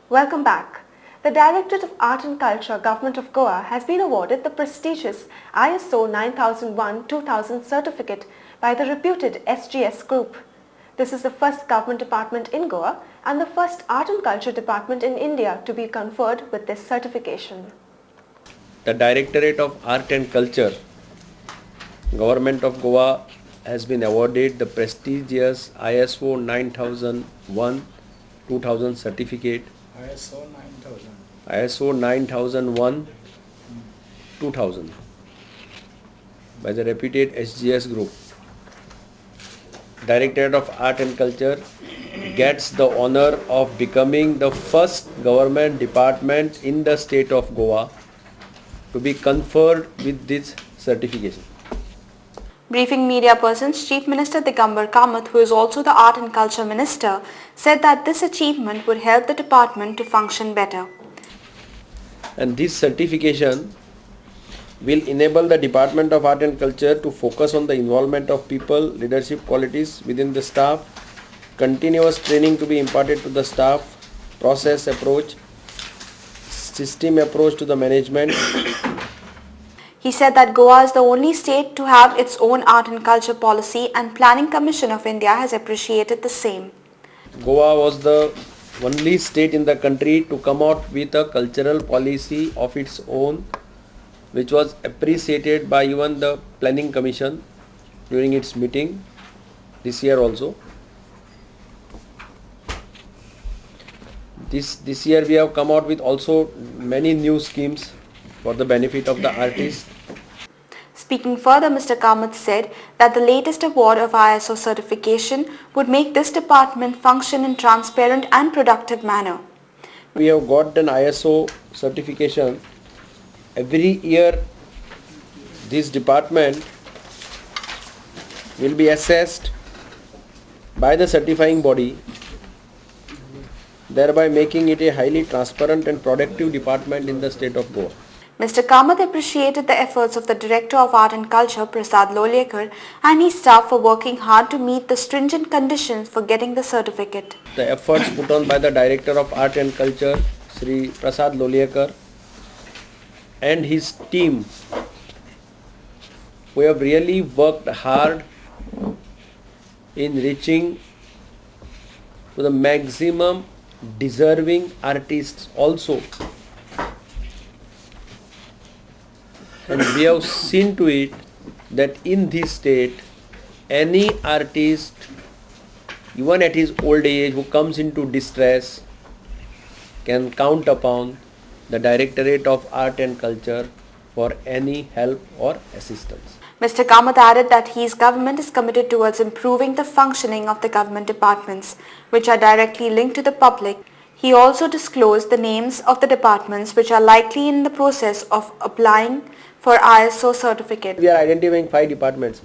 Welcome back. The Directorate of Art and Culture, Government of Goa has been awarded the prestigious ISO 9001-2000 certificate by the reputed SGS Group. This is the first government department in Goa and the first art and culture department in India to be conferred with this certification. The Directorate of Art and Culture, Government of Goa has been awarded the prestigious ISO 9001-2000 certificate. ISO 9001-2000 by the reputed SGS Group. Directorate of Art and Culture gets the honor of becoming the first government department in the state of Goa to be conferred with this certification. Briefing media persons, Chief Minister Digambar Kamath, who is also the Art and Culture Minister, said that this achievement would help the department to function better. And this certification will enable the Department of Art and Culture to focus on the involvement of people, leadership qualities within the staff, continuous training to be imparted to the staff, process approach, system approach to the management. He said that Goa is the only state to have its own art and culture policy, and Planning Commission of India has appreciated the same. Goa was the only state in the country to come out with a cultural policy of its own, which was appreciated by even the Planning Commission during its meeting this year also. This year we have come out with also many new schemes for the benefit of the artists. Speaking further, Mr. Kamath said that the latest award of ISO certification would make this department function in transparent and productive manner. We have got an ISO certification. Every year this department will be assessed by the certifying body, thereby making it a highly transparent and productive department in the state of Goa. Mr. Kamath appreciated the efforts of the Director of Art and Culture, Prasad Loliekar, and his staff for working hard to meet the stringent conditions for getting the certificate. The efforts put on by the Director of Art and Culture, Sri Prasad Loliekar, and his team, who have really worked hard in reaching to the maximum deserving artists also. And we have seen to it that in this state, any artist, even at his old age, who comes into distress, can count upon the Directorate of Art and Culture for any help or assistance. Mr. Kamath added that his government is committed towards improving the functioning of the government departments, which are directly linked to the public. He also disclosed the names of the departments which are likely in the process of applying for ISO certificate. We are identifying 5 departments.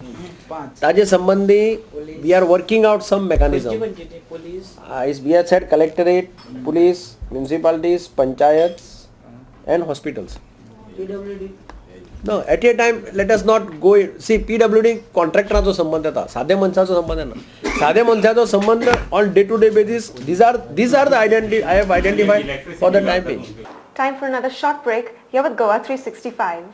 Tajya Sambandhi, we are working out some mechanism. We have said collectorate, police, municipalities, panchayats and hospitals. No, at a time, let us not go in. See, PWD contractor संबंध था, साधे मनसाचो संबंध है ना. साधे मनसाचो संबंध on day-to-day basis. These are the identity I have identified for the time being. Time for another short break. You're with Goa 365.